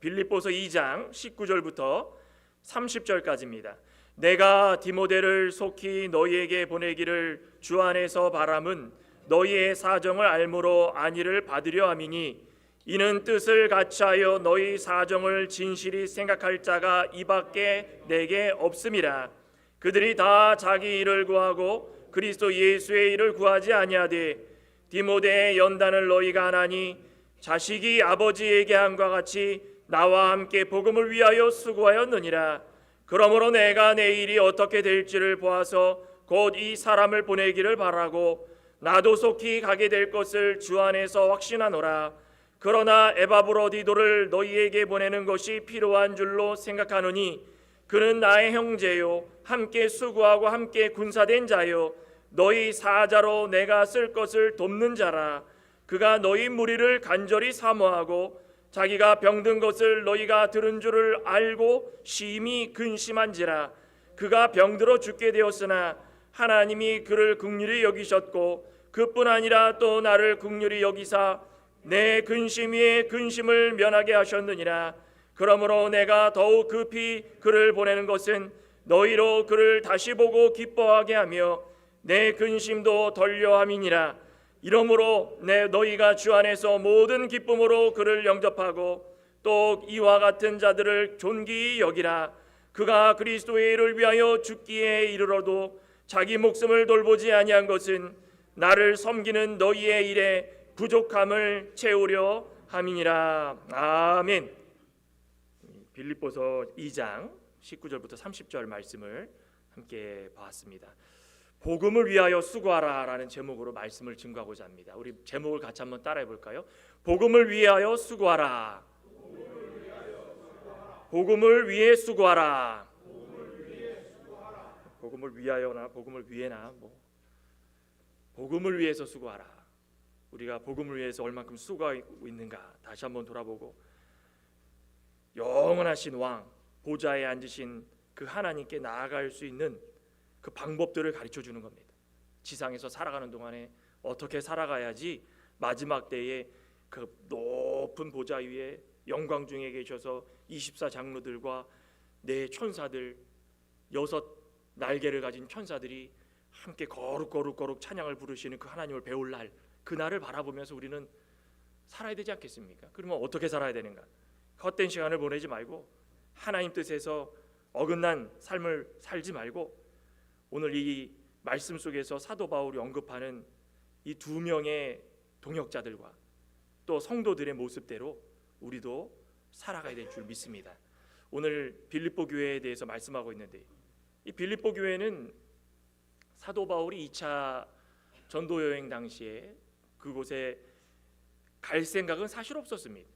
빌립보서 2장 19절부터 30절까지입니다. 내가 디모데를 속히 너희에게 보내기를 주 안에서 바람은 너희의 사정을 알므로 안위를 받으려 함이니 이는 뜻을 같이하여 너희 사정을 진실히 생각할 자가 이밖에 내게 없음이라. 그들이 다 자기 일을 구하고 그리스도 예수의 일을 구하지 아니하되 디모데의 연단을 너희가 하나니 자식이 아버지에게 함과 같이 나와 함께 복음을 위하여 수고하였느니라. 그러므로 내가 내 일이 어떻게 될지를 보아서 곧 이 사람을 보내기를 바라고 나도 속히 가게 될 것을 주 안에서 확신하노라. 그러나 에바브로디도를 너희에게 보내는 것이 필요한 줄로 생각하노니 그는 나의 형제요 함께 수고하고 함께 군사된 자요 너희 사자로 내가 쓸 것을 돕는 자라. 그가 너희 무리를 간절히 사모하고 자기가 병든 것을 너희가 들은 줄을 알고 심히 근심한지라. 그가 병들어 죽게 되었으나 하나님이 그를 긍휼히 여기셨고 그뿐 아니라 또 나를 긍휼히 여기사 내 근심 위에 근심을 면하게 하셨느니라. 그러므로 내가 더욱 급히 그를 보내는 것은 너희로 그를 다시 보고 기뻐하게 하며 내 근심도 덜려함이니라. 이러므로 너희가 주 안에서 모든 기쁨으로 그를 영접하고 또 이와 같은 자들을 존귀히 여기라. 그가 그리스도의 일을 위하여 죽기에 이르러도 자기 목숨을 돌보지 아니한 것은 나를 섬기는 너희의 일에 부족함을 채우려 함이니라. 아멘. 빌립보서 2장 19절부터 30절 말씀을 함께 봤습니다. 복음을 위하여 수고하라 라는 제목으로 말씀을 증거하고자 합니다. 우리 제목을 같이 한번 따라해 볼까요? 복음을 위하여 수고하라. 복음을 위해 수고하라. 복음을 위하여나 복음을 위해나 복음을 위해서 수고하라. 우리가 복음을 위해서 얼만큼 수고하고 있는가 다시 한번 돌아보고 영원하신 왕 보좌에 앉으신 그 하나님께 나아갈 수 있는 그 방법들을 가르쳐 주는 겁니다. 지상에서 살아가는 동안에 어떻게 살아가야지 마지막 때에 그 높은 보좌 위에 영광 중에 계셔서 24장로들과 네 천사들 6 날개를 가진 천사들이 함께 거룩 찬양을 부르시는 그 하나님을 배울 날, 그날을 바라보면서 우리는 살아야 되지 않겠습니까? 그러면 어떻게 살아야 되는가? 헛된 시간을 보내지 말고 하나님 뜻에서 어긋난 삶을 살지 말고 오늘 이 말씀 속에서 사도 바울이 언급하는 이 2명의 동역자들과 또 성도들의 모습대로 우리도 살아가야 될 줄 믿습니다. 오늘 빌립보 교회에 대해서 말씀하고 있는데 이 빌립보 교회는 사도 바울이 2차 전도 여행 당시에 그곳에 갈 생각은 사실 없었습니다.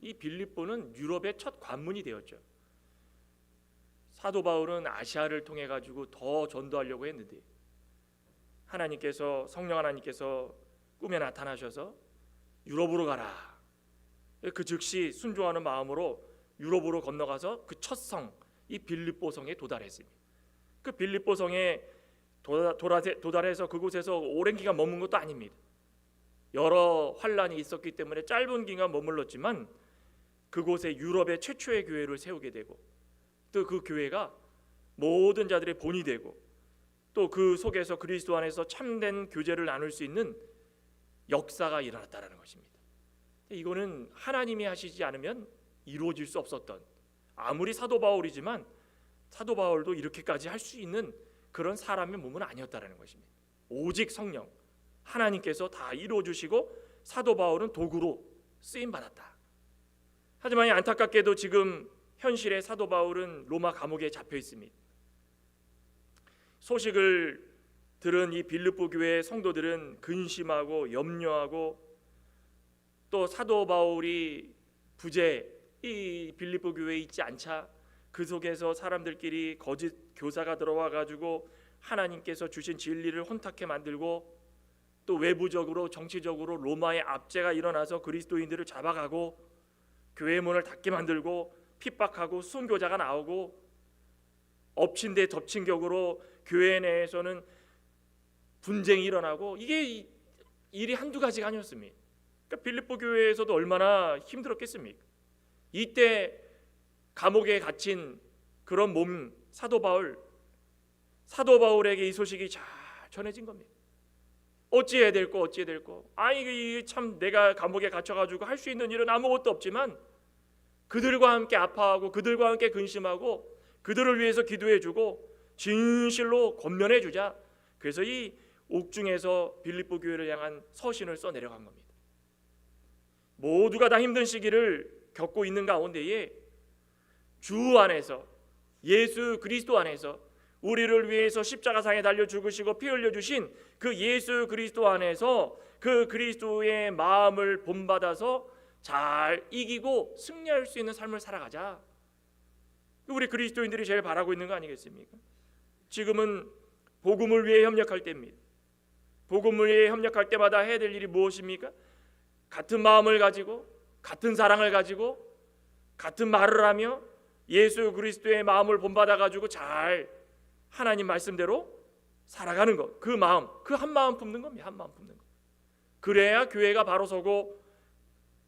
이 빌립보는 유럽의 첫 관문이 되었죠. 사도 바울은 아시아를 통해 가지고 더 전도하려고 했는데 성령 하나님께서 꿈에 나타나셔서 유럽으로 가라. 그 즉시 순종하는 마음으로 유럽으로 건너가서 그 첫 성, 이 빌립보 성에 도달했습니다. 그 빌립보 성에 도달해서 그곳에서 오랜 기간 머문 것도 아닙니다. 여러 환란이 있었기 때문에 짧은 기간 머물렀지만 그곳에 유럽의 최초의 교회를 세우게 되고 또 그 교회가 모든 자들의 본이 되고 또 그 속에서 그리스도 안에서 참된 교제를 나눌 수 있는 역사가 일어났다는 것입니다. 이거는 하나님이 하시지 않으면 이루어질 수 없었던, 아무리 사도 바울이지만 사도 바울도 이렇게까지 할 수 있는 그런 사람의 몸은 아니었다는 것입니다. 오직 성령 하나님께서 다 이루어 주시고 사도 바울은 도구로 쓰임 받았다. 하지만 안타깝게도 지금 현실에 사도 바울은 로마 감옥에 잡혀 있습니다. 소식을 들은 이 빌립보 교회의 성도들은 근심하고 염려하고 또 사도 바울이 부재 이 빌립보 교회에 있지 않자 그 속에서 사람들끼리 거짓 교사가 들어와 가지고 하나님께서 주신 진리를 혼탁해 만들고 또 외부적으로 정치적으로 로마의 압제가 일어나서 그리스도인들을 잡아가고 교회 문을 닫게 만들고 핍박하고 순교자가 나오고 엎친 데 덮친 격으로 교회 내에서는 분쟁이 일어나고 이게 일이 한두 가지가 아니었습니다. 그러니까 빌립보 교회에서도 얼마나 힘들었겠습니까? 이때 감옥에 gat힌 그런 몸 사도 바울에게 이 소식이 잘 전해진 겁니다. 어찌해야 될꼬 어찌해야 될꼬. 이게 참 내가 감옥에 갇혀가지고 할 수 있는 일은 아무것도 없지만 그들과 함께 아파하고 그들과 함께 근심하고 그들을 위해서 기도해주고 진실로 권면해주자. 그래서 이 옥중에서 빌립보 교회를 향한 서신을 써 내려간 겁니다. 모두가 다 힘든 시기를 겪고 있는 가운데에 주 안에서, 예수 그리스도 안에서 우리를 위해서 십자가상에 달려 죽으시고 피 흘려 주신 그 예수 그리스도 안에서 그 그리스도의 마음을 본받아서 잘 이기고 승리할 수 있는 삶을 살아가자. 우리 그리스도인들이 제일 바라고 있는 거 아니겠습니까? 지금은 복음을 위해 협력할 때입니다. 복음을 위해 협력할 때마다 해야 될 일이 무엇입니까? 같은 마음을 가지고 같은 사랑을 가지고 같은 말을 하며 예수 그리스도의 마음을 본받아 가지고 잘 하나님 말씀대로 살아가는 것. 그 마음, 그 한 마음 품는 겁니다. 한 마음 품는 것. 그래야 교회가 바로 서고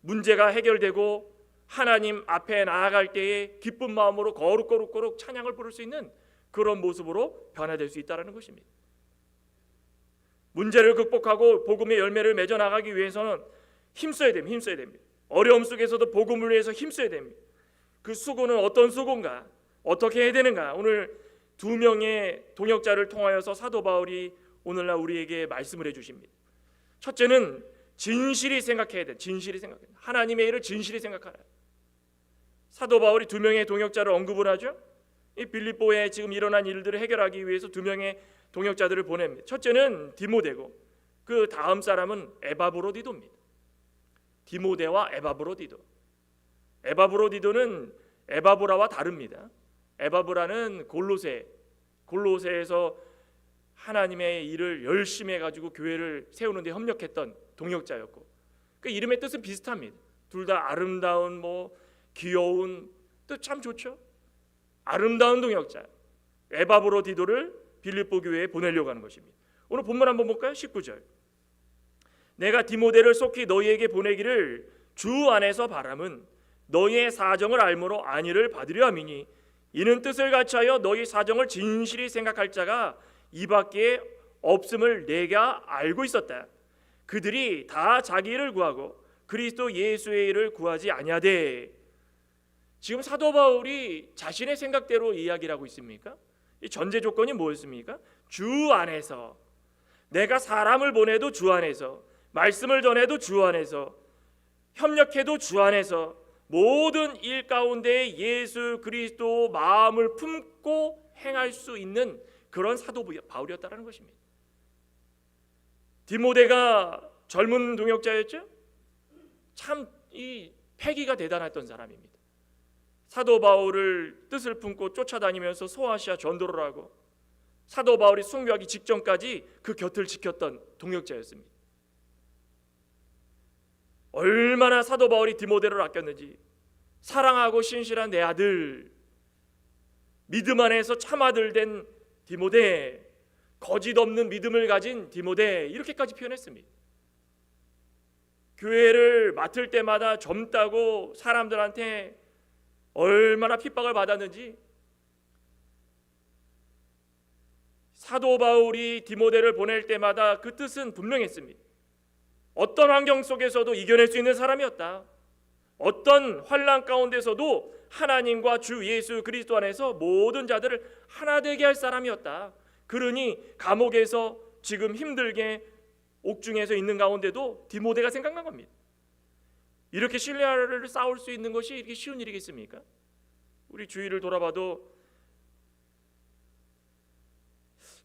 문제가 해결되고 하나님 앞에 나아갈 때에 기쁜 마음으로 거룩 찬양을 부를 수 있는 그런 모습으로 변화될 수 있다는 것입니다. 문제를 극복하고 복음의 열매를 맺어 나가기 위해서는 힘써야 됩니다. 어려움 속에서도 복음을 위해서 힘써야 됩니다. 그 수고는 어떤 수고인가? 어떻게 해야 되는가? 오늘 두 명의 동역자를 통하여서 사도 바울이 오늘날 우리에게 말씀을 해주십니다. 첫째는 진실이 생각해야 돼. 하나님의 일을 진실히 생각하라. 사도 바울이 두 명의 동역자를 언급을 하죠. 이 빌립보에 지금 일어난 일들을 해결하기 위해서 두 명의 동역자들을 보냅니다. 첫째는 디모데고 그 다음 사람은 에바브로디도입니다. 디모데와 에바브로디도. 에바브로디도는 에바브라와 다릅니다. 에바브라는 골로새에서 하나님의 일을 열심히 해가지고 교회를 세우는 데 협력했던 동역자였고 그 이름의 뜻은 비슷합니다. 둘 다 아름다운 귀여운 뜻 참 좋죠. 아름다운 동역자 에바브로디도를 빌립보 교회에 보내려고 하는 것입니다. 오늘 본문 한번 볼까요? 19절. 내가 디모데를 속히 너희에게 보내기를 주 안에서 바람은 너희의 사정을 알므로 안위를 받으려 함이니 이는 뜻을 같이하여 너희 사정을 진실히 생각할 자가 이밖에 없음을 내가 알고 있었다. 그들이 다 자기 일을 구하고 그리스도 예수의 일을 구하지 아니하되. 지금 사도 바울이 자신의 생각대로 이야기를 하고 있습니까? 이 전제 조건이 뭐였습니까? 주 안에서. 내가 사람을 보내도 주 안에서, 말씀을 전해도 주 안에서, 협력해도 주 안에서, 모든 일 가운데 예수 그리스도 마음을 품고 행할 수 있는 그런 사도 바울이었다는 것입니다. 디모데가 젊은 동역자였죠. 참 이 패기가 대단했던 사람입니다. 사도 바울을 뜻을 품고 쫓아다니면서 소아시아 전도를 하고 사도 바울이 순교하기 직전까지 그 곁을 지켰던 동역자였습니다. 얼마나 사도 바울이 디모데를 아꼈는지. 사랑하고 신실한 내 아들, 믿음 안에서 참 아들 된 디모데, 거짓 없는 믿음을 가진 디모데, 이렇게까지 표현했습니다. 교회를 맡을 때마다 젊다고 사람들한테 얼마나 핍박을 받았는지. 사도 바울이 디모데를 보낼 때마다 그 뜻은 분명했습니다. 어떤 환경 속에서도 이겨낼 수 있는 사람이었다. 어떤 환난 가운데서도 하나님과 주 예수 그리스도 안에서 모든 자들을 하나 되게 할 사람이었다. 그러니 감옥에서 지금 힘들게 옥중에서 있는 가운데도 디모데가 생각난 겁니다. 이렇게 신뢰를 쌓을 수 있는 것이 이렇게 쉬운 일이겠습니까? 우리 주위를 돌아봐도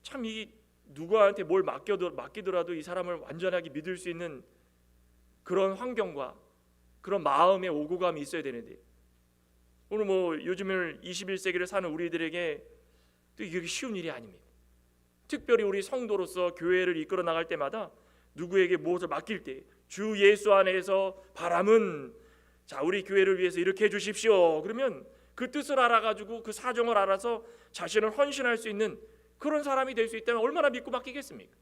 참 이 누구한테 뭘 맡기더라도 이 사람을 완전하게 믿을 수 있는 그런 환경과 그런 마음의 오고감이 있어야 되는데 오늘 요즘을 21세기를 사는 우리들에게 또 이게 쉬운 일이 아닙니다. 특별히 우리 성도로서 교회를 이끌어 나갈 때마다 누구에게 무엇을 맡길 때 주 예수 안에서 바람은 자 우리 교회를 위해서 이렇게 해주십시오. 그러면 그 뜻을 알아가지고 그 사정을 알아서 자신을 헌신할 수 있는 그런 사람이 될 수 있다면 얼마나 믿고 맡기겠습니까?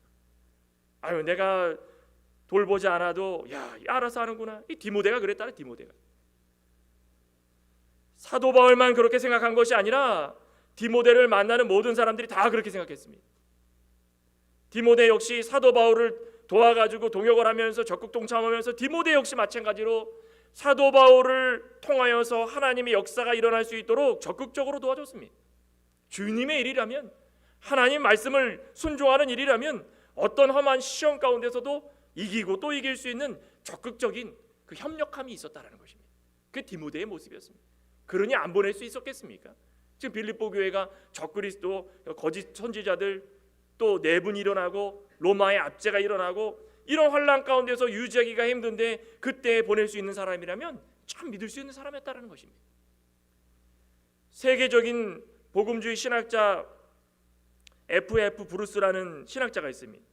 아유 내가 돌보지 않아도 야 알아서 하는구나. 이 디모데가 그랬다는 디모데가 사도 바울만 그렇게 생각한 것이 아니라 디모데를 만나는 모든 사람들이 다 그렇게 생각했습니다. 디모데 역시 사도 바울을 도와가지고 동역을 하면서 적극 동참하면서 디모데 역시 마찬가지로 사도 바울을 통하여서 하나님의 역사가 일어날 수 있도록 적극적으로 도와줬습니다. 주님의 일이라면, 하나님 말씀을 순종하는 일이라면 어떤 험한 시험 가운데서도 이기고 또 이길 수 있는 적극적인 그 협력함이 있었다라는 것입니다. 그게 디모데의 모습이었습니다. 그러니 안 보낼 수 있었겠습니까? 지금 빌립보 교회가 적그리스도, 거짓 선지자들 또 내분이 일어나고 로마의 압제가 일어나고 이런 환란 가운데서 유지하기가 힘든데 그때 보낼 수 있는 사람이라면 참 믿을 수 있는 사람이었다는 것입니다. 세계적인 복음주의 신학자 F.F. 브루스라는 신학자가 있습니다.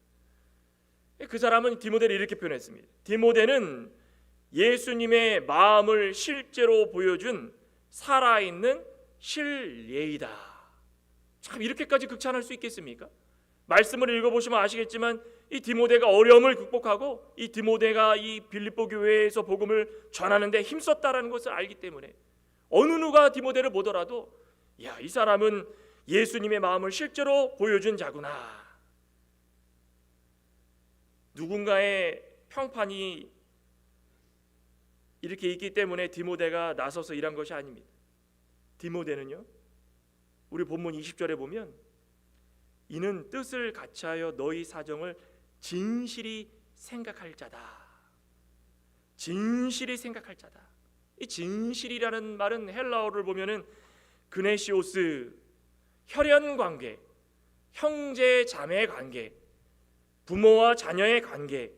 그 사람은 디모데를 이렇게 표현했습니다. 디모데는 예수님의 마음을 실제로 보여준 살아있는 실예이다. 참 이렇게까지 극찬할 수 있겠습니까? 말씀을 읽어보시면 아시겠지만 이 디모데가 어려움을 극복하고 이 디모데가 이 빌립보 교회에서 복음을 전하는데 힘썼다라는 것을 알기 때문에 어느 누가 디모데를 보더라도 야, 이 사람은 예수님의 마음을 실제로 보여준 자구나. 누군가의 평판이 이렇게 있기 때문에 디모데가 나서서 일한 것이 아닙니다. 디모데는요, 우리 본문 20절에 보면 이는 뜻을 같이하여 너희 사정을 진실이 생각할 자다. 진실이 생각할 자다. 이 진실이라는 말은 헬라어를 보면은 그네시오스, 혈연 관계, 형제 자매 관계, 부모와 자녀의 관계,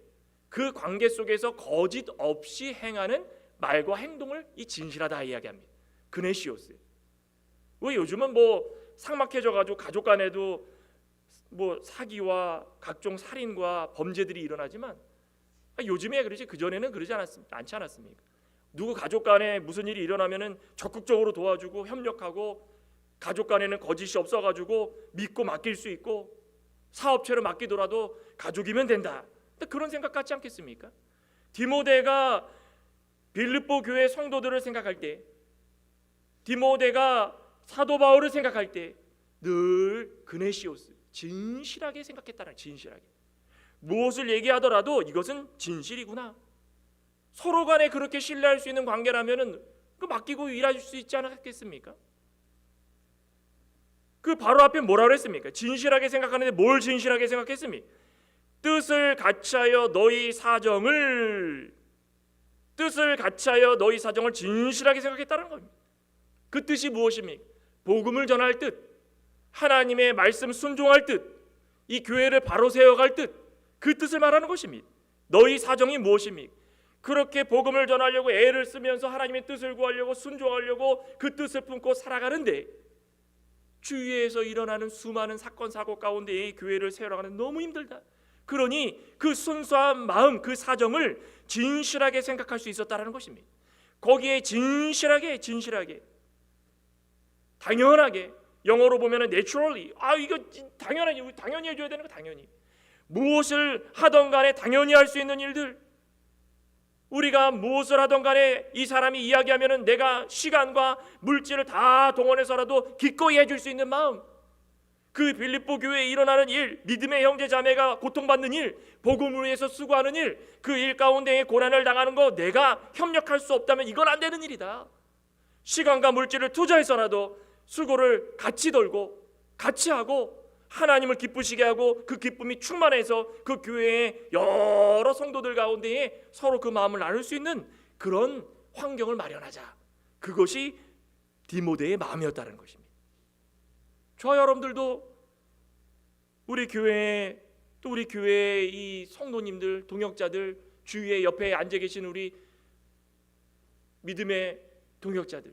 그 관계 속에서 거짓 없이 행하는 말과 행동을 이 진실하다 이야기합니다. 그네시오스. 왜 요즘은 뭐 삭막해져가지고 가족 간에도 뭐 사기와 각종 살인과 범죄들이 일어나지만 요즘에 그러지 그전에는 그러지 않지 않았습니까? 누구 가족 간에 무슨 일이 일어나면은 적극적으로 도와주고 협력하고 가족 간에는 거짓이 없어가지고 믿고 맡길 수 있고 사업체로 맡기더라도 가족이면 된다. 그런 생각 같지 않겠습니까? 디모데가 빌립보 교회 성도들을 생각할 때, 디모데가 사도 바울을 생각할 때 늘 그네시오스, 진실하게 생각했다는, 진실하게 무엇을 얘기하더라도 이것은 진실이구나. 서로 간에 그렇게 신뢰할 수 있는 관계라면은 그 맡기고 일할 수 있지 않았겠습니까? 그 바로 앞에 뭐라 그랬습니까? 진실하게 생각하는데 뭘 진실하게 생각했습니까? 뜻을 같이하여 너희 사정을 진실하게 생각했다는 겁니다. 그 뜻이 무엇입니까? 복음을 전할 뜻, 하나님의 말씀 순종할 뜻, 이 교회를 바로 세워갈 뜻, 그 뜻을 말하는 것입니다. 너희 사정이 무엇입니까? 그렇게 복음을 전하려고 애를 쓰면서 하나님의 뜻을 구하려고 순종하려고 그 뜻을 품고 살아가는데 주위에서 일어나는 수많은 사건 사고 가운데 이 교회를 세워가는 너무 힘들다. 그러니 그 순수한 마음, 그 사정을 진실하게 생각할 수 있었다는 것입니다. 거기에 진실하게 당연하게, 영어로 보면은 naturally, 이거 당연히 해줘야 되는 거, 당연히 무엇을 하던 간에 당연히 할 수 있는 일들, 우리가 무엇을 하던 간에 이 사람이 이야기하면은 내가 시간과 물질을 다 동원해서라도 기꺼이 해줄 수 있는 마음, 그 빌립보 교회에 일어나는 일, 믿음의 형제 자매가 고통받는 일, 복음을 위해서 수고하는 일, 그 일 가운데에 고난을 당하는 거 내가 협력할 수 없다면 이건 안 되는 일이다. 시간과 물질을 투자해서라도 수고를 같이 돌고 같이 하고 하나님을 기쁘시게 하고 그 기쁨이 충만해서 그 교회의 여러 성도들 가운데에 서로 그 마음을 나눌 수 있는 그런 환경을 마련하자. 그것이 디모데의 마음이었다는 것입니다. 저와 여러분들도 우리 교회에, 또 우리 교회의 이 성도님들, 동역자들, 주위에 옆에 앉아 계신 우리 믿음의 동역자들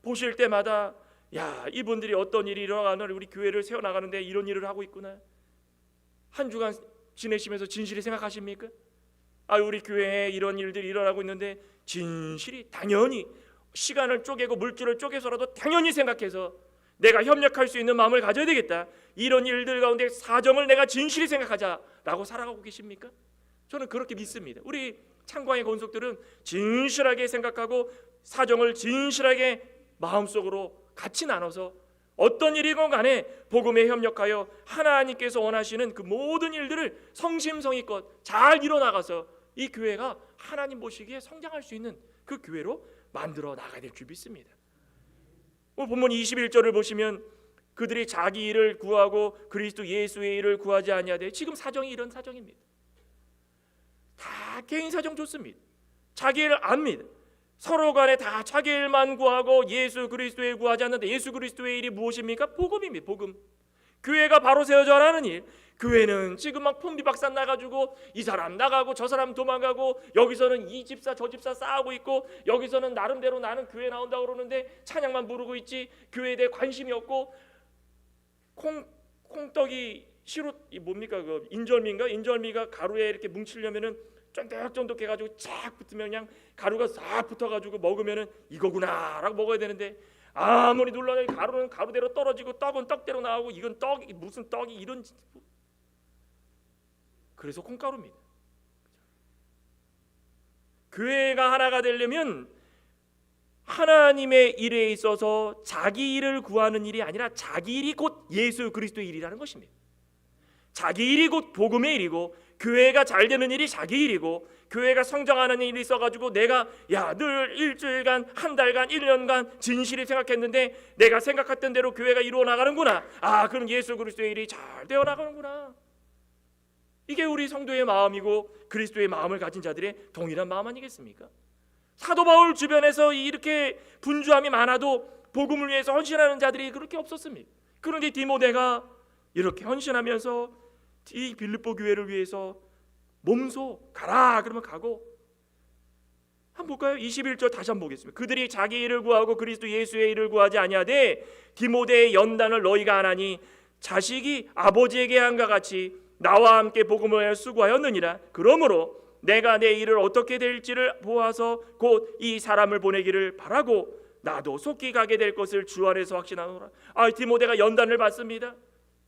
보실 때마다 야, 이분들이 어떤 일이 일어나는 우리 교회를 세워나가는데 이런 일을 하고 있구나. 한 주간 지내시면서 진실히 생각하십니까? 우리 교회에 이런 일들이 일어나고 있는데 진실히 당연히 시간을 쪼개고 물질을 쪼개서라도 당연히 생각해서 내가 협력할 수 있는 마음을 가져야 되겠다. 이런 일들 가운데 사정을 내가 진실히 생각하자라고 살아가고 계십니까? 저는 그렇게 믿습니다. 우리 창광의 권속들은 진실하게 생각하고 사정을 진실하게 마음속으로 같이 나눠서 어떤 일이건 간에 복음에 협력하여 하나님께서 원하시는 그 모든 일들을 성심성의껏 잘 이뤄나가서 이 교회가 하나님 보시기에 성장할 수 있는 그 교회로 만들어 나가야 될 줄 믿습니다. 본문 21절을 보시면 그들이 자기 일을 구하고 그리스도 예수의 일을 구하지 아니하되, 지금 사정이 이런 사정입니다. 다 개인 사정 좋습니다. 자기 일 압니다. 서로 간에 다 자기 일만 구하고 예수 그리스도의 일 구하지 않는데, 예수 그리스도의 일이 무엇입니까? 복음입니다. 복음. 교회가 바로 세워져야 하는 일. 교회는 지금 막 풍비박산 나가지고 이 사람 나가고 저 사람 도망가고, 여기서는 이 집사 저 집사 싸우고 있고, 여기서는 나름대로 나는 교회 나온다고 그러는데 찬양만 부르고 있지 교회에 대해 관심이 없고, 콩떡이 시루 뭡니까 그 인절미가 가루에 이렇게 뭉치려면은 쫀득쫀득 해가지고 쫙 붙으면 그냥 가루가 싹 붙어가지고 먹으면은 이거구나라고 먹어야 되는데, 아무리 눌러도 가루는 가루대로 떨어지고 떡은 떡대로 나오고, 이건 떡이 무슨 떡이 이런. 그래서 콩가루입니다. 교회가 하나가 되려면 하나님의 일에 있어서 자기 일을 구하는 일이 아니라 자기 일이 곧 예수 그리스도의 일이라는 것입니다. 자기 일이 곧 복음의 일이고, 교회가 잘 되는 일이 자기 일이고, 교회가 성장하는 일이 있어가지고 내가 늘 일주일간 한 달간 1년간 진실히 생각했는데 내가 생각했던 대로 교회가 이루어 나가는구나, 그럼 예수 그리스도의 일이 잘 되어 나가는구나. 이게 우리 성도의 마음이고 그리스도의 마음을 가진 자들의 동일한 마음 아니겠습니까? 사도 바울 주변에서 이렇게 분주함이 많아도 복음을 위해서 헌신하는 자들이 그렇게 없었습니다. 그런데 디모데가 이렇게 헌신하면서 이 빌립보 교회를 위해서 몸소 가라 그러면 가고. 한번 볼까요? 21절 다시 한번 보겠습니다. 그들이 자기 일을 구하고 그리스도 예수의 일을 구하지 아니하되 디모데의 연단을 너희가 안 하니 자식이 아버지에게 한과 같이 나와 함께 복음을 수고하였느니라. 그러므로 내가 내 일을 어떻게 될지를 보아서 곧 이 사람을 보내기를 바라고 나도 속히 가게 될 것을 주 안에서 확신하노라. 디모데가 연단을 받습니다.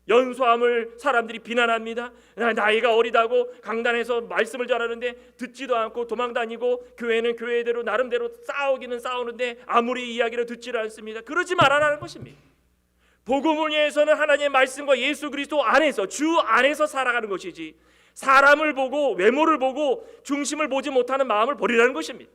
연소함을 사람들이 비난합니다. 나이가 어리다고 강단에서 말씀을 잘하는데 듣지도 않고 도망다니고, 교회는 교회대로 나름대로 싸우기는 싸우는데 아무리 이야기를 듣지를 않습니다. 그러지 말아라는 것입니다. 복음을 위해서는 하나님의 말씀과 예수 그리스도 안에서, 주 안에서 살아가는 것이지, 사람을 보고 외모를 보고 중심을 보지 못하는 마음을 버리라는 것입니다.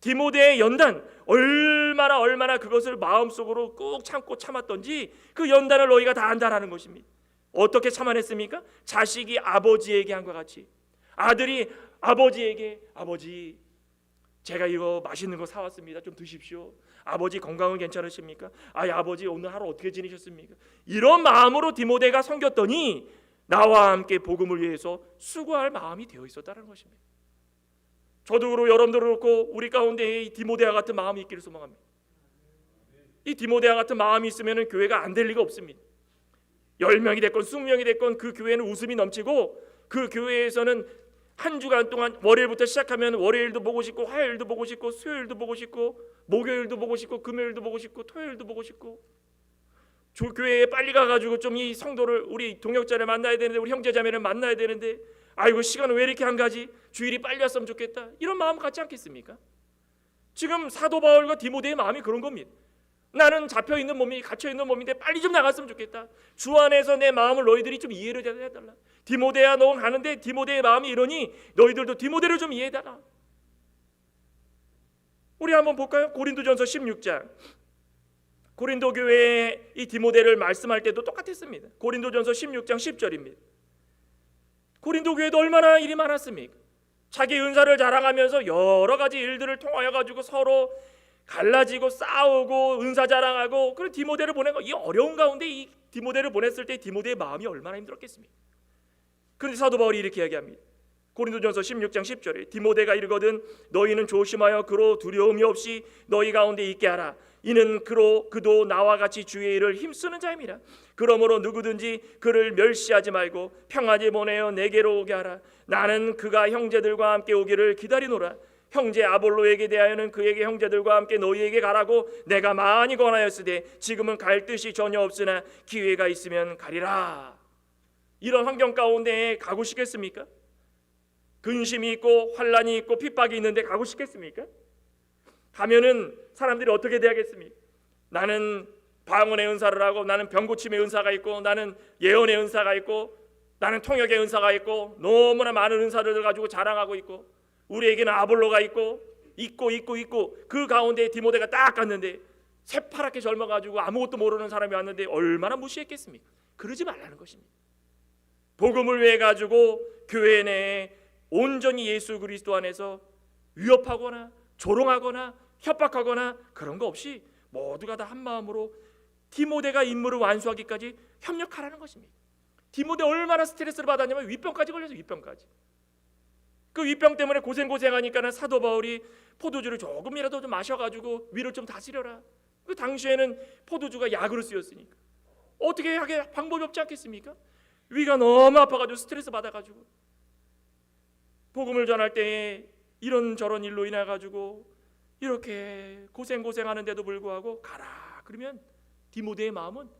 디모데의 연단, 얼마나 그것을 마음속으로 꾹 참고 참았던지 그 연단을 너희가 다 안다라는 것입니다. 어떻게 참아냈습니까? 자식이 아버지에게 한과 같이, 아들이 아버지에게 아버지 제가 이거 맛있는 거 사왔습니다. 좀 드십시오. 아버지 건강은 괜찮으십니까? 아버지 오늘 하루 어떻게 지내셨습니까? 이런 마음으로 디모데가 섬겼더니 나와 함께 복음을 위해서 수고할 마음이 되어 있었다는 것입니다. 저도 그렇고 여러분도 그렇고 우리 가운데 이 디모데와 같은 마음이 있기를 소망합니다. 이 디모데와 같은 마음이 있으면 교회가 안 될 리가 없습니다. 10명이 됐건 20명이 됐건 그 교회는 웃음이 넘치고, 그 교회에서는 한 주간 동안 월요일부터 시작하면 월요일도 보고 싶고, 화요일도 보고 싶고, 수요일도 보고 싶고, 목요일도 보고 싶고, 금요일도 보고 싶고, 토요일도 보고 싶고, 교회에 빨리 가가지고 좀 이 성도를, 우리 동역자를 만나야 되는데, 우리 형제자매를 만나야 되는데, 시간은 왜 이렇게 한 가지? 주일이 빨리 왔으면 좋겠다. 이런 마음 갖지 않겠습니까? 지금 사도 바울과 디모데의 마음이 그런 겁니다. 나는 잡혀있는 몸이, 갇혀있는 몸인데 빨리 좀 나갔으면 좋겠다. 주 안에서 내 마음을 너희들이 좀 이해를 해달라. 디모데야 너 가는데 디모데의 마음이 이러니 너희들도 디모데를 좀 이해해달라. 우리 한번 볼까요? 고린도전서 16장. 고린도 교회에 이 디모데를 말씀할 때도 똑같았습니다. 고린도전서 16장 10절입니다. 고린도 교회도 얼마나 일이 많았습니까? 자기 은사를 자랑하면서 여러 가지 일들을 통하여 가지고 서로 갈라지고 싸우고 은사 자랑하고, 그런 디모데를 보낸 거, 이 어려운 가운데 이 디모데를 보냈을 때 디모데의 마음이 얼마나 힘들었겠습니까? 그런데 사도 바울이 이렇게 이야기합니다. 고린도전서 16장 10절에 디모데가 이르거든 너희는 조심하여 그로 두려움이 없이 너희 가운데 있게 하라. 이는 그도 나와 같이 주의 일을 힘쓰는 자임이라. 그러므로 누구든지 그를 멸시하지 말고 평안히 보내어 내게로 오게 하라. 나는 그가 형제들과 함께 오기를 기다리노라. 형제 아볼로에게 대하여는 그에게 형제들과 함께 너희에게 가라고 내가 많이 권하였으되 지금은 갈 뜻이 전혀 없으나 기회가 있으면 가리라. 이런 환경 가운데 가고 싶겠습니까? 근심이 있고 환란이 있고 핍박이 있는데 가고 싶겠습니까? 가면은 사람들이 어떻게 대하겠습니까? 나는 방언의 은사를 하고, 나는 병고침의 은사가 있고, 나는 예언의 은사가 있고, 나는 통역의 은사가 있고, 너무나 많은 은사들을 가지고 자랑하고 있고, 우리에게는 아볼로가 있고 그 가운데 디모데가 딱 갔는데 새파랗게 젊어가지고 아무것도 모르는 사람이 왔는데 얼마나 무시했겠습니까? 그러지 말라는 것입니다. 복음을 위해 가지고 교회 내에 온전히 예수 그리스도 안에서 위협하거나 조롱하거나 협박하거나 그런 거 없이 모두가 다 한 마음으로 디모데가 임무를 완수하기까지 협력하라는 것입니다. 디모데 얼마나 스트레스를 받았냐면 위병까지 걸려서 위병까지. 그 위병 때문에 고생하니까는 사도 바울이 포도주를 조금이라도 좀 마셔가지고 위를 좀 다스려라. 그 당시에는 포도주가 약으로 쓰였으니까 어떻게 하게 방법이 없지 않겠습니까? 위가 너무 아파가지고 스트레스 받아가지고 복음을 전할 때에 이런저런 일로 인해 가지고 이렇게 고생하는데도 불구하고 가라 그러면 디모데의 마음은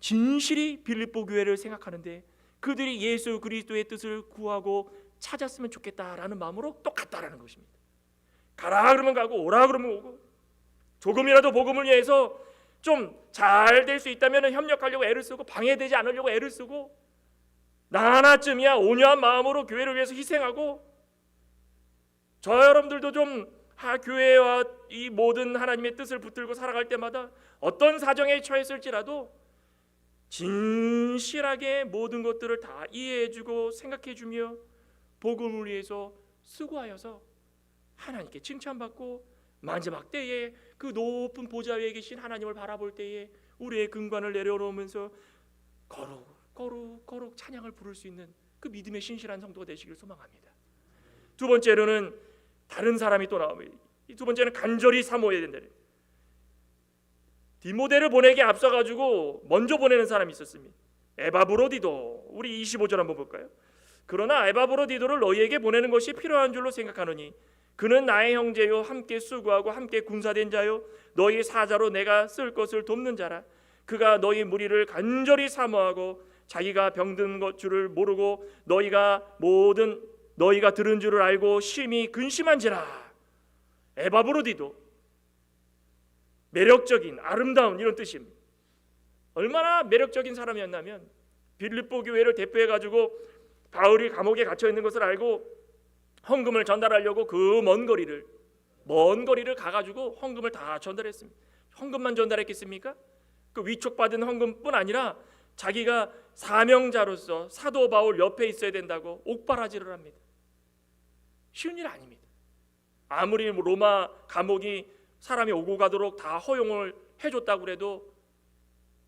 진실이 빌립보 교회를 생각하는데 그들이 예수 그리스도의 뜻을 구하고 찾았으면 좋겠다라는 마음으로 똑같다라는 것입니다. 가라 그러면 가고 오라 그러면 오고 조금이라도 복음을 위해서 좀 잘 될 수 있다면 협력하려고 애를 쓰고 방해되지 않으려고 애를 쓰고 나 하나쯤이야 온유한 마음으로 교회를 위해서 희생하고 저 여러분들도 좀 교회와 이 모든 하나님의 뜻을 붙들고 살아갈 때마다 어떤 사정에 처했을지라도 진실하게 모든 것들을 다 이해해주고 생각해주며 복음을 위해서 수고하여서 하나님께 칭찬받고 마지막 때에 그 높은 보좌 위에 계신 하나님을 바라볼 때에 우리의 근관을 내려놓으면서 거룩 찬양을 부를 수 있는 그 믿음의 신실한 성도가 되시길 소망합니다. 두 번째로는 다른 사람이 또 나옵니다. 이 두 번째는 간절히 사모해야 된다. 디모데를 보내기에 앞서가지고 먼저 보내는 사람이 있었습니다. 에바브로디도. 우리 25절 한번 볼까요? 그러나 에바브로디도를 너희에게 보내는 것이 필요한 줄로 생각하노니 그는 나의 형제요 함께 수고하고 함께 군사된 자요 너희 사자로 내가 쓸 것을 돕는 자라. 그가 너희 무리를 간절히 사모하고 자기가 병든 것 줄을 모르고 너희가 들은 줄을 알고 심히 근심한지라. 에바브로디도 매력적인 아름다운 이런 뜻입니다. 얼마나 매력적인 사람이었냐면 빌립보 교회를 대표해 가지고 바울이 감옥에 갇혀 있는 것을 알고 헌금을 전달하려고 그 먼 거리를 가가지고 헌금을 다 전달했습니다. 헌금만 전달했겠습니까? 그 위촉받은 헌금뿐 아니라 자기가 사명자로서 사도 바울 옆에 있어야 된다고 옥바라지를 합니다. 쉬운 일 아닙니다. 아무리 로마 감옥이 사람이 오고 가도록 다 허용을 해줬다고 해도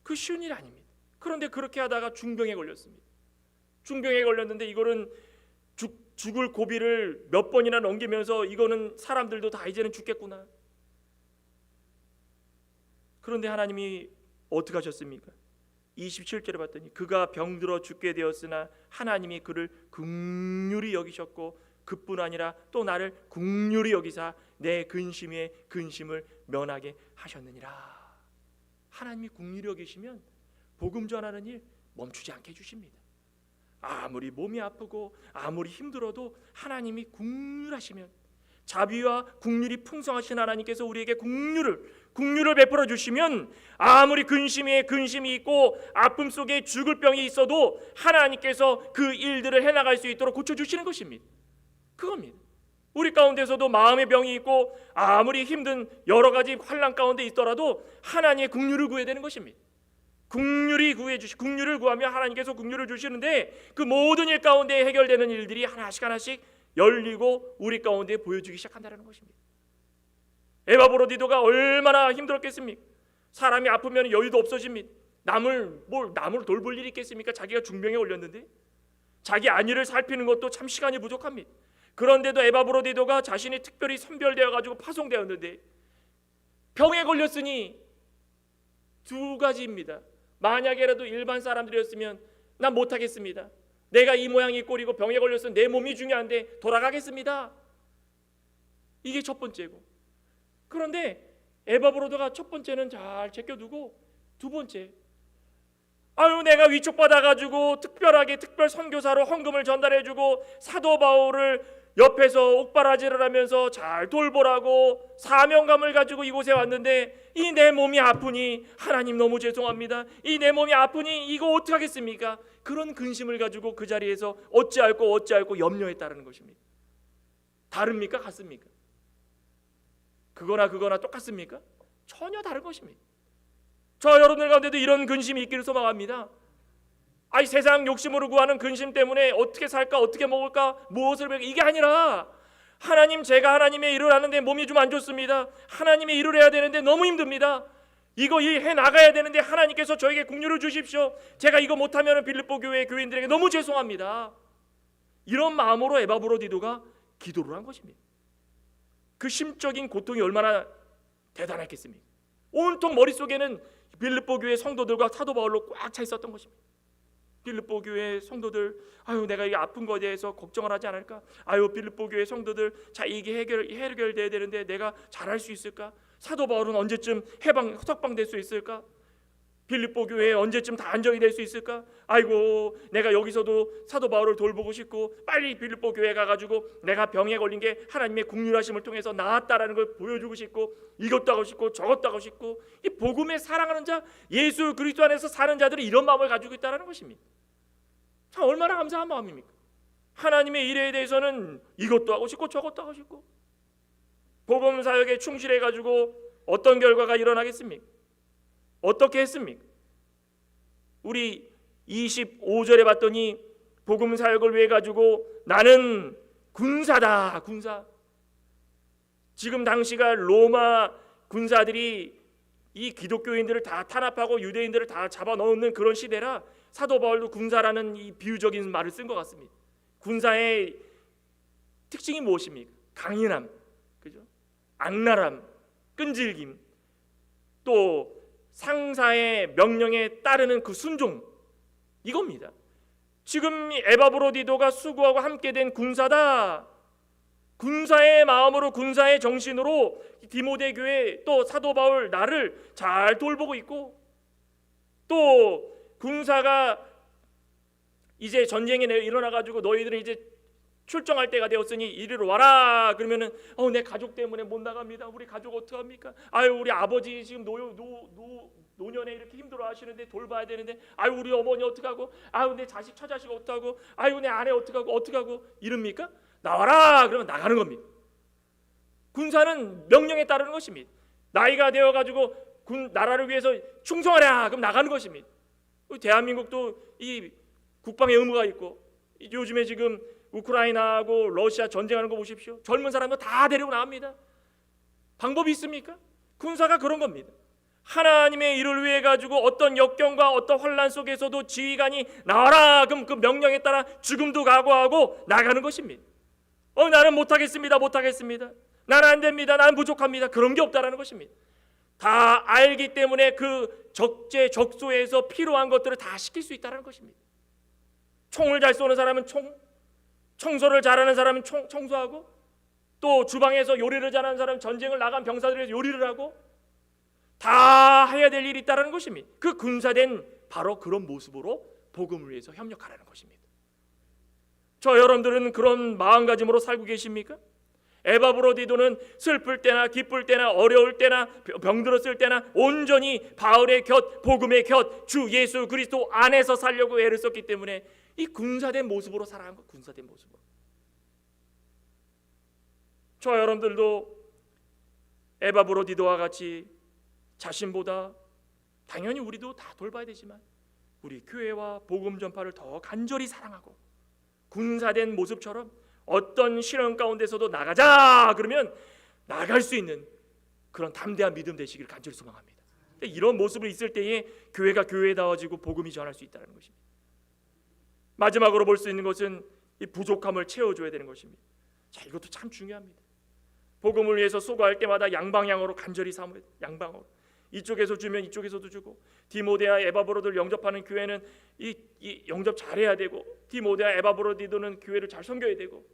그 쉬운 일 아닙니다. 그런데 그렇게 하다가 중병에 걸렸습니다. 중병에 걸렸는데 이거는 죽을 고비를 몇 번이나 넘기면서 이거는 사람들도 다 이제는 죽겠구나. 그런데 하나님이 어떻게 하셨습니까? 27절에 봤더니 그가 병들어 죽게 되었으나 하나님이 그를 긍휼히 여기셨고 그뿐 아니라 또 나를 긍휼히 여기사 내 근심의 근심을 면하게 하셨느니라. 하나님이 긍휼히 여기시면 복음 전하는 일 멈추지 않게 해주십니다. 아무리 몸이 아프고 아무리 힘들어도 하나님이 긍휼하시면 자비와 긍휼이 풍성하신 하나님께서 우리에게 긍휼을 베풀어 주시면 아무리 근심이 있고 아픔 속에 죽을 병이 있어도 하나님께서 그 일들을 해나갈 수 있도록 고쳐주시는 것입니다. 그겁니다. 우리 가운데서도 마음의 병이 있고 아무리 힘든 여러 가지 환난 가운데 있더라도 하나님의 긍휼을 구해야 되는 것입니다. 긍휼을 구하면 하나님께서 긍휼을 주시는데 그 모든 일 가운데 해결되는 일들이 하나씩 열리고 우리 가운데 보여주기 시작한다는 것입니다. 에바브로디도가 얼마나 힘들었겠습니까? 사람이 아프면 여유도 없어집니다. 남을 돌볼 일이 있겠습니까? 자기가 중병에 걸렸는데 자기 안위를 살피는 것도 참 시간이 부족합니다. 그런데도 에바브로디도가 자신이 특별히 선별되어 가지고 파송되었는데 병에 걸렸으니 두 가지입니다. 만약에라도 일반 사람들이었으면 난 못하겠습니다. 내가 이 모양 이 꼴이고 병에 걸렸으면 내 몸이 중요한데 돌아가겠습니다. 이게 첫 번째고. 그런데 에바브로도가 첫 번째는 잘 제껴두고 두 번째 내가 위촉받아가지고 특별 선교사로 헌금을 전달해주고 사도 바울을 옆에서 옥바라지를 하면서 잘 돌보라고 사명감을 가지고 이곳에 왔는데 이 내 몸이 아프니 하나님 너무 죄송합니다. 이 내 몸이 아프니 이거 어떡하겠습니까? 그런 근심을 가지고 그 자리에서 어찌할꼬 염려했다는 것입니다. 다릅니까? 같습니까? 그거나 똑같습니까? 전혀 다른 것입니다. 저 여러분들 가운데도 이런 근심이 있기를 소망합니다. 아이 세상 욕심으로 구하는 근심 때문에 어떻게 살까, 어떻게 먹을까, 무엇을 배울까, 이게 아니라 하나님, 제가 하나님의 일을 하는데 몸이 좀 안 좋습니다. 하나님의 일을 해야 되는데 너무 힘듭니다. 이거 해 나가야 되는데 하나님께서 저에게 긍휼을 주십시오. 제가 이거 못하면 빌립보 교회 교인들에게 너무 죄송합니다. 이런 마음으로 에바브로디도가 기도를 한 것입니다. 그 심적인 고통이 얼마나 대단했겠습니까? 온통 머릿속에는 빌립보 교회 성도들과 사도 바울로 꽉 차 있었던 것입니다. 빌립보 교회 성도들, 아유 내가 이 아픈 것에 대해서 걱정을 하지 않을까? 아유 빌립보 교회 성도들, 자 이게 해결돼야 되는데 내가 잘할 수 있을까? 사도 바울은 언제쯤 석방될 수 있을까? 빌립보 교회에 언제쯤 다 안정이 될 수 있을까? 아이고 내가 여기서도 사도 바울을 돌보고 싶고 빨리 빌립보 교회 가가지고 내가 병에 걸린 게 하나님의 긍휼하심을 통해서 나았다라는 걸 보여주고 싶고 이것도 하고 싶고 저것도 하고 싶고 이 복음에 사랑하는 자, 예수 그리스도 안에서 사는 자들이 이런 마음을 가지고 있다는 것입니다. 참 얼마나 감사한 마음입니까? 하나님의 일에 대해서는 이것도 하고 싶고 저것도 하고 싶고 복음 사역에 충실해가지고 어떤 결과가 일어나겠습니까? 어떻게 했습니까? 우리 25절에 봤더니 복음 사역을 위해 가지고 나는 군사다, 군사. 지금 당시가 로마 군사들이 이 기독교인들을 다 탄압하고 유대인들을 다 잡아넣는 그런 시대라 사도 바울도 군사라는 이 비유적인 말을 쓴 것 같습니다. 군사의 특징이 무엇입니까? 강인함, 그죠? 악랄함, 끈질김, 또 상사의 명령에 따르는 그 순종, 이겁니다. 지금 에바브로디도가 수고하고 함께 된 군사다. 군사의 마음으로, 군사의 정신으로 디모데 교회 또 사도 바울 나를 잘 돌보고 있고, 또 군사가 이제 전쟁이 일어나가지고 너희들은 이제 출정할 때가 되었으니 이리로 와라. 그러면은 내 가족 때문에 못 나갑니다. 우리 가족 어떡합니까? 아유 우리 아버지 지금 노년에 이렇게 힘들어 하시는데 돌봐야 되는데 아유 우리 어머니 어떡하고, 아유 내 자식 처자식 어떡하고, 아유 내 아내 어떡하고 이럽니까? 나와라. 그러면 나가는 겁니다. 군사는 명령에 따르는 것입니다. 나이가 되어가지고 나라를 위해서 충성하라. 그럼 나가는 것입니다. 대한민국도 이 국방의 의무가 있고, 요즘에 지금 우크라이나하고 러시아 전쟁하는 거 보십시오. 젊은 사람도 다 데리고 나옵니다. 방법이 있습니까? 군사가 그런 겁니다. 하나님의 일을 위해 가지고 어떤 역경과 어떤 환난 속에서도 지휘관이 나와라. 그럼 그 명령에 따라 죽음도 각오하고 나가는 것입니다. 나는 못하겠습니다. 나는 안 됩니다. 나는 부족합니다. 그런 게 없다라는 것입니다. 다 알기 때문에 그 적소에서 필요한 것들을 다 시킬 수 있다는 것입니다. 총을 잘 쏘는 사람은 청소를 잘하는 사람은 청소하고, 또 주방에서 요리를 잘하는 사람은 전쟁을 나간 병사들에서 요리를 하고, 다 해야 될 일이 있다는 것입니다. 그 군사된 바로 그런 모습으로 복음을 위해서 협력하라는 것입니다. 저 여러분들은 그런 마음가짐으로 살고 계십니까? 에바브로디도는 슬플 때나 기쁠 때나 어려울 때나 병들었을 때나 온전히 바울의 곁, 복음의 곁, 주 예수 그리스도 안에서 살려고 애를 썼기 때문에 이 군사된 모습으로 살아간 것, 군사된 모습으로. 저 여러분들도 에바브로디도와 같이 자신보다, 당연히 우리도 다 돌봐야 되지만 우리 교회와 복음 전파를 더 간절히 사랑하고 군사된 모습처럼 어떤 시련 가운데서도 나가자 그러면 나갈 수 있는 그런 담대한 믿음 되시기를 간절히 소망합니다. 이런 모습을 있을 때에 교회가 교회다워지고 복음이 전할 수 있다는 것입니다. 마지막으로 볼 수 있는 것은 이 부족함을 채워줘야 되는 것입니다. 자, 이것도 참 중요합니다. 복음을 위해서 수고할 때마다 양방향으로 간절히 삼아야 돼요. 양방으로. 이쪽에서 주면 이쪽에서도 주고, 디모데와 에바브로디를 영접하는 교회는 이 영접 잘해야 되고, 디모데와 에바브로디도는 교회를 잘 섬겨야 되고.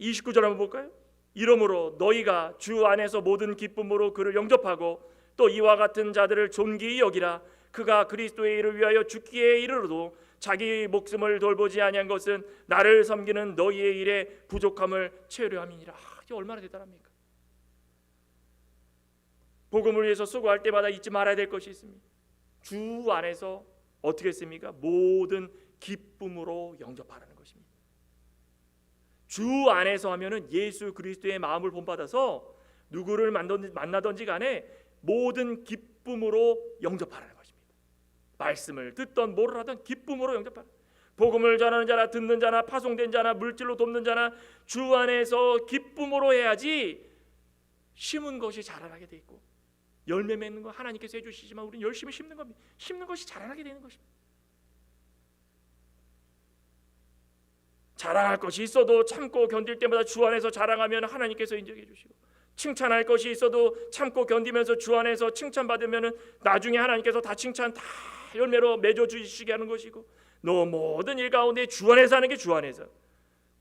29절 한번 볼까요? 이러므로 너희가 주 안에서 모든 기쁨으로 그를 영접하고 또 이와 같은 자들을 존귀히 여기라. 그가 그리스도의 일을 위하여 죽기에 이르러도 자기 목숨을 돌보지 아니한 것은 나를 섬기는 너희의 일에 부족함을 채우려 함이니라. 이게 얼마나 대단합니까? 복음을 위해서 수고할 때마다 잊지 말아야 될 것이 있습니다. 주 안에서 어떻게 했습니까? 모든 기쁨으로 영접하라는 것입니다. 주 안에서 하면은 예수 그리스도의 마음을 본받아서 누구를 만나든지 간에 모든 기쁨으로 영접하라는 것입니다. 말씀을 듣던 뭐를 하든 기쁨으로 영접하라. 복음을 전하는 자나 듣는 자나 파송된 자나 물질로 돕는 자나 주 안에서 기쁨으로 해야지 심은 것이 자라나게 돼 있고 열매 맺는 거 하나님께서 해주시지만 우리는 열심히 심는 겁니다. 심는 것이 자라나게 되는 것입니다. 자랑할 것이 있어도 참고 견딜 때마다 주 안에서 자랑하면 하나님께서 인정해 주시고, 칭찬할 것이 있어도 참고 견디면서 주 안에서 칭찬받으면 나중에 하나님께서 다 칭찬 다 열매로 맺어 주시게 하는 것이고, 너 모든 일 가운데 주 안에서 하는 게 주 안에서.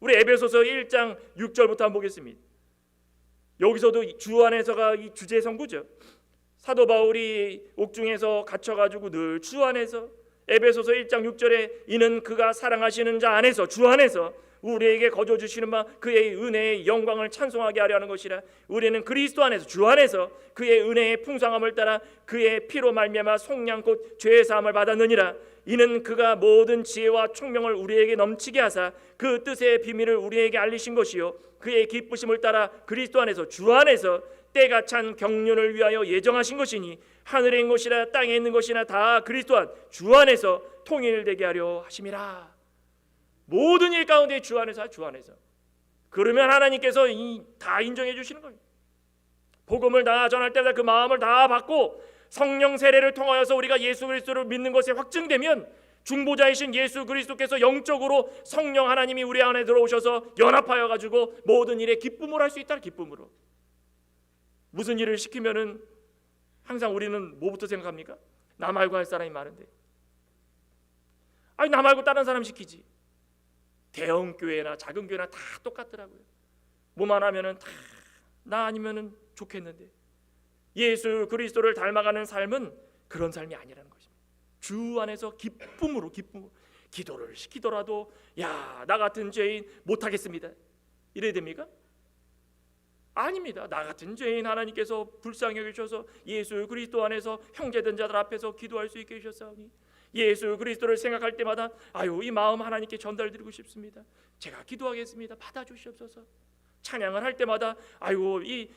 우리 에베소서 1장 6절부터 한번 보겠습니다. 여기서도 주 안에서가 이 주제 성구죠. 사도 바울이 옥중에서 갇혀가지고 늘 주 안에서, 에베소서 1장 6절에 이는 그가 사랑하시는 자 안에서, 주 안에서 우리에게 거저 주시는 바 그의 은혜의 영광을 찬송하게 하려 하는 것이라. 우리는 그리스도 안에서, 주 안에서 그의 은혜의 풍성함을 따라 그의 피로 말미암아 속량 곧 죄의 사함을 받았느니라. 이는 그가 모든 지혜와 총명을 우리에게 넘치게 하사 그 뜻의 비밀을 우리에게 알리신 것이요 그의 기쁘심을 따라 그리스도 안에서, 주 안에서 때가 찬 경륜을 위하여 예정하신 것이니 하늘에 있는 것이나 땅에 있는 것이나 다 그리스도 안, 주 안에서 통일되게 하려 하심이라. 모든 일 가운데 주 안에서, 주 안에서. 그러면 하나님께서 다 인정해 주시는 거예요. 복음을 다 전할 때마다 그 마음을 다 받고 성령 세례를 통하여서 우리가 예수 그리스도를 믿는 것에 확증되면 중보자이신 예수 그리스도께서 영적으로 성령 하나님이 우리 안에 들어오셔서 연합하여 가지고 모든 일에 기쁨으로 할 수 있다. 기쁨으로. 무슨 일을 시키면은 항상 우리는 뭐부터 생각합니까? 나 말고 할 사람이 많은데. 아니 나 말고 다른 사람 시키지. 대형 교회나 작은 교회나 다 똑같더라고요. 뭐만 하면은 다 나 아니면은 좋겠는데. 예수 그리스도를 닮아가는 삶은 그런 삶이 아니라는 것입니다. 주 안에서 기쁨으로 기도를 시키더라도 야, 나 같은 죄인 못하겠습니다. 이래야 됩니까? 아닙니다. 나 같은 죄인 하나님께서 불쌍히 여기셔서 예수 그리스도 안에서 형제된 자들 앞에서 기도할 수 있게 해주셨사오니 예수 그리스도를 생각할 때마다 아유 이 마음 하나님께 전달드리고 싶습니다. 제가 기도하겠습니다. 받아주시옵소서. 찬양을 할 때마다 아유 이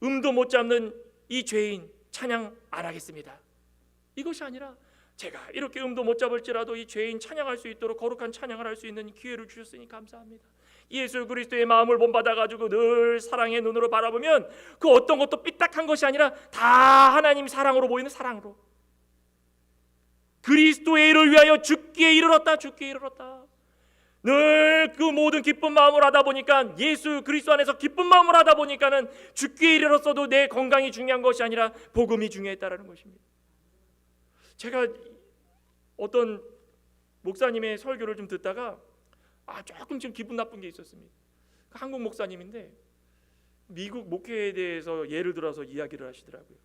음도 못 잡는 이 죄인 찬양 안 하겠습니다. 이것이 아니라 제가 이렇게 음도 못 잡을지라도 이 죄인 찬양할 수 있도록 거룩한 찬양을 할 수 있는 기회를 주셨으니 감사합니다. 예수 그리스도의 마음을 본받아가지고 늘 사랑의 눈으로 바라보면 그 어떤 것도 삐딱한 것이 아니라 다 하나님 사랑으로 보이는 사랑으로 그리스도의 일을 위하여 죽기에 이르렀다. 죽기에 이르렀다. 늘 그 모든 기쁜 마음을 하다 보니까 예수 그리스도 안에서 기쁜 마음을 하다 보니까는 죽기에 이르렀어도 내 건강이 중요한 것이 아니라 복음이 중요했다라는 것입니다. 제가 어떤 목사님의 설교를 좀 듣다가 조금 좀 기분 나쁜 게 있었습니다. 한국 목사님인데 미국 목회에 대해서 예를 들어서 이야기를 하시더라고요.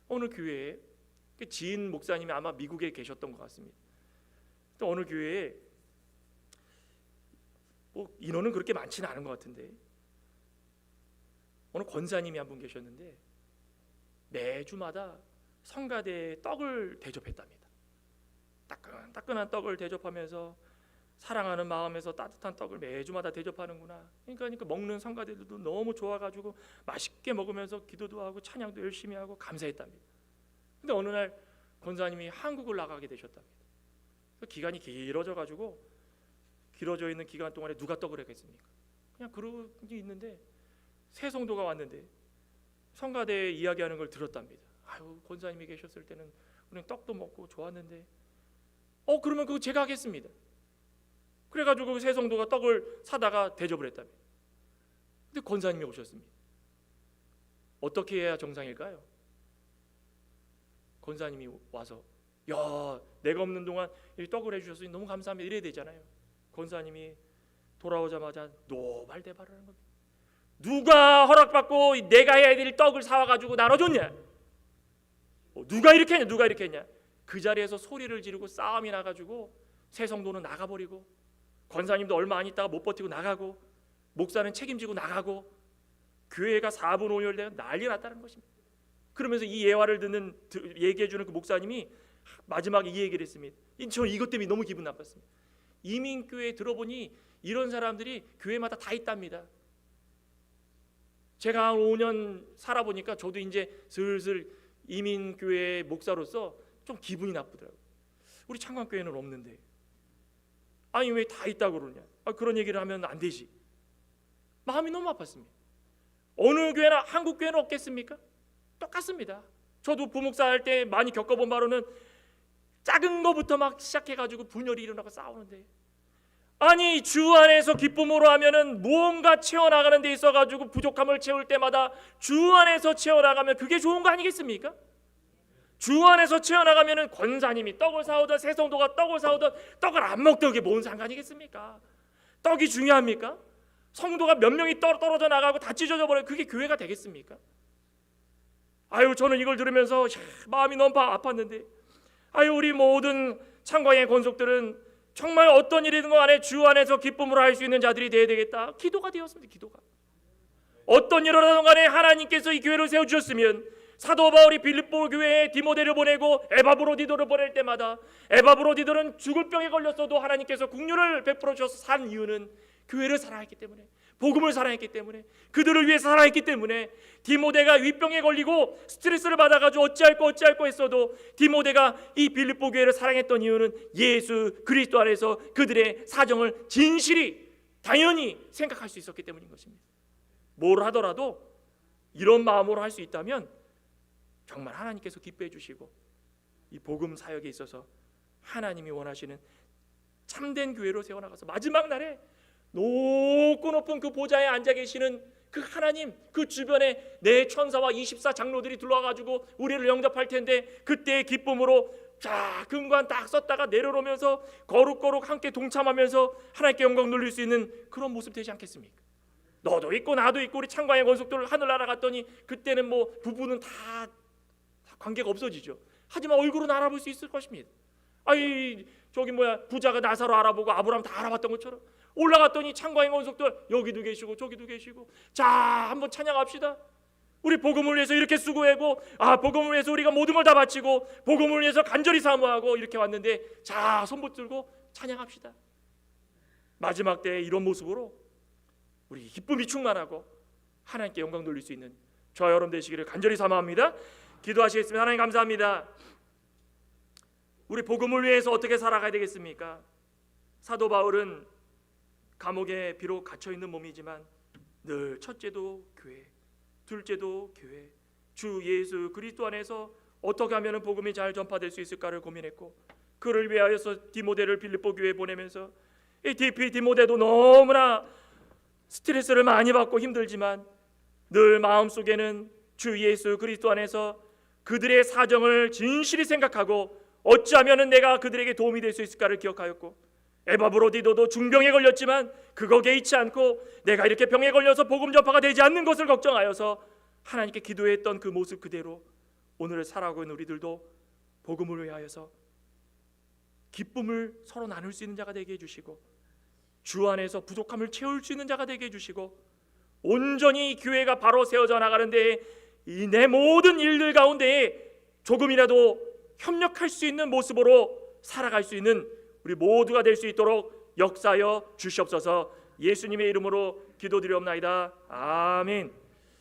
어느 교회에 지인 목사님이 아마 미국에 계셨던 것 같습니다. 또 어느 교회에 뭐 인원은 그렇게 많지는 않은 것 같은데 어느 권사님이 한 분 계셨는데 매주마다 성가대에 떡을 대접했답니다. 따끈따끈한 떡을 대접하면서 사랑하는 마음에서 따뜻한 떡을 매주마다 대접하는구나. 그러니까 먹는 성가대들도 너무 좋아가지고 맛있게 먹으면서 기도도 하고 찬양도 열심히 하고 감사했답니다. 근데 어느 날 권사님이 한국을 나가게 되셨답니다. 기간이 길어져 있는 기간 동안에 누가 떡을 했겠습니까? 그냥 그러고 있는데 새 성도가 왔는데 성가대에 이야기하는 걸 들었답니다. 아유 권사님이 계셨을 때는 우리는 떡도 먹고 좋았는데 그러면 그거 제가 하겠습니다. 그래가지고 새 성도가 떡을 사다가 대접을 했답니다. 근데 권사님이 오셨습니다. 어떻게 해야 정상일까요? 권사님이 와서 야 내가 없는 동안 이 떡을 해주셨으니 너무 감사합니다 이래야 되잖아요. 권사님이 돌아오자마자 노발대발을 하는 겁니다. 누가 허락받고 내가 해야 될 떡을 사와가지고 나눠줬냐? 누가 이렇게 했냐? 그 자리에서 소리를 지르고 싸움이 나가지고 새 성도는 나가버리고, 권사님도 얼마 안 있다가 못 버티고 나가고, 목사는 책임지고 나가고, 교회가 4분 5열 되면 난리 났다는 것입니다. 그러면서 이 예화를 얘기해주는 그 목사님이 마지막에 이 얘기를 했습니다. 저는 이것 때문에 너무 기분 나빴습니다. 이민교회에 들어보니 이런 사람들이 교회마다 다 있답니다. 제가 한 5년 살아보니까 저도 이제 슬슬 이민교회 목사로서 좀 기분이 나쁘더라고요. 우리 창관교회는 없는데, 아니 왜 다 있다고 그러냐, 그런 얘기를 하면 안 되지. 마음이 너무 아팠습니다. 어느 교회나 한국 교회는 없겠습니까? 똑같습니다. 저도 부목사 할 때 많이 겪어본 바로는 작은 거부터 막 시작해가지고 분열이 일어나고 싸우는데, 아니 주 안에서 기쁨으로 하면은 무언가 채워나가는 데 있어가지고 부족함을 채울 때마다 주 안에서 채워나가면 그게 좋은 거 아니겠습니까? 주 안에서 채워나가면은 권사님이 떡을 사오든 새성도가 떡을 사오든 떡을 안 먹든 그게 뭔 상관이겠습니까? 떡이 중요합니까? 성도가 몇 명이 떨어져 나가고 다 찢어져 버려요. 그게 교회가 되겠습니까? 아유, 저는 이걸 들으면서 마음이 너무 아팠는데, 아유, 우리 모든 창광의 권속들은 정말 어떤 일이든 간에 주 안에서 기쁨으로 할 수 있는 자들이 되어야 되겠다. 기도가 되었습니다. 기도가. 어떤 일을 하든 간에 하나님께서 이 교회를 세워주셨으면, 사도 바울이 빌립보 교회에 디모데를 보내고 에바브로디도를 보낼 때마다 에바브로디도는 죽을 병에 걸렸어도 하나님께서 긍휼을 베풀어 주셔서 산 이유는 교회를 사랑했기 때문에, 복음을 사랑했기 때문에, 그들을 위해 사랑했기 때문에. 디모데가 윗병에 걸리고 스트레스를 받아가지고 어찌할 거 했어도 디모데가 이 빌립보 교회를 사랑했던 이유는 예수 그리스도 안에서 그들의 사정을 진실이 당연히 생각할 수 있었기 때문인 것입니다. 뭘 하더라도 이런 마음으로 할 수 있다면 정말 하나님께서 기뻐해 주시고, 이 복음 사역에 있어서 하나님이 원하시는 참된 교회로 세워나가서 마지막 날에 높고 높은 그 보좌에 앉아 계시는 그 하나님, 그 주변에 내 천사와 24 장로들이 들어와가지고 우리를 영접할 텐데, 그때의 기쁨으로 자 금관 딱 썼다가 내려오면서 거룩거룩 함께 동참하면서 하나님께 영광 돌릴 수 있는 그런 모습 되지 않겠습니까? 너도 있고 나도 있고 우리 창광의 권속들 하늘 날아갔더니 그때는 뭐 부부는 다 관계가 없어지죠. 하지만 얼굴은 알아볼 수 있을 것입니다. 아이 저기 부자가 나사로 알아보고 아브라함 다 알아봤던 것처럼 올라갔더니 창광의 권속들 여기도 계시고 저기도 계시고, 자 한번 찬양합시다. 우리 복음을 위해서 이렇게 수고하고, 복음을 위해서 우리가 모든 걸 다 바치고 복음을 위해서 간절히 사모하고 이렇게 왔는데, 자 손 붙들고 찬양합시다. 마지막 때에 이런 모습으로 우리 기쁨이 충만하고 하나님께 영광 돌릴 수 있는 저와 여러분 되시기를 간절히 사모합니다. 기도하시겠습니다. 하나님 감사합니다. 우리 복음을 위해서 어떻게 살아가야 되겠습니까? 사도 바울은 감옥에 비록 갇혀있는 몸이지만 늘 첫째도 교회, 둘째도 교회, 주 예수 그리스도 안에서 어떻게 하면 복음이 잘 전파될 수 있을까를 고민했고, 그를 위하여서 디모데를 빌립보 교회에 보내면서 이 디모데도 너무나 스트레스를 많이 받고 힘들지만 늘 마음속에는 주 예수 그리스도 안에서 그들의 사정을 진실히 생각하고 어찌하면 내가 그들에게 도움이 될 수 있을까를 기억하였고, 에바브로디도도 중병에 걸렸지만 그거 개의치 않고 내가 이렇게 병에 걸려서 복음 전파가 되지 않는 것을 걱정하여서 하나님께 기도했던 그 모습 그대로 오늘 살아가고 있는 우리들도 복음을 위하여서 기쁨을 서로 나눌 수 있는 자가 되게 해주시고, 주 안에서 부족함을 채울 수 있는 자가 되게 해주시고, 온전히 교회가 바로 세워져 나가는데 이 내 모든 일들 가운데에 조금이라도 협력할 수 있는 모습으로 살아갈 수 있는 우리 모두가 될 수 있도록 역사하여 주시옵소서. 예수님의 이름으로 기도드리옵나이다. 아멘.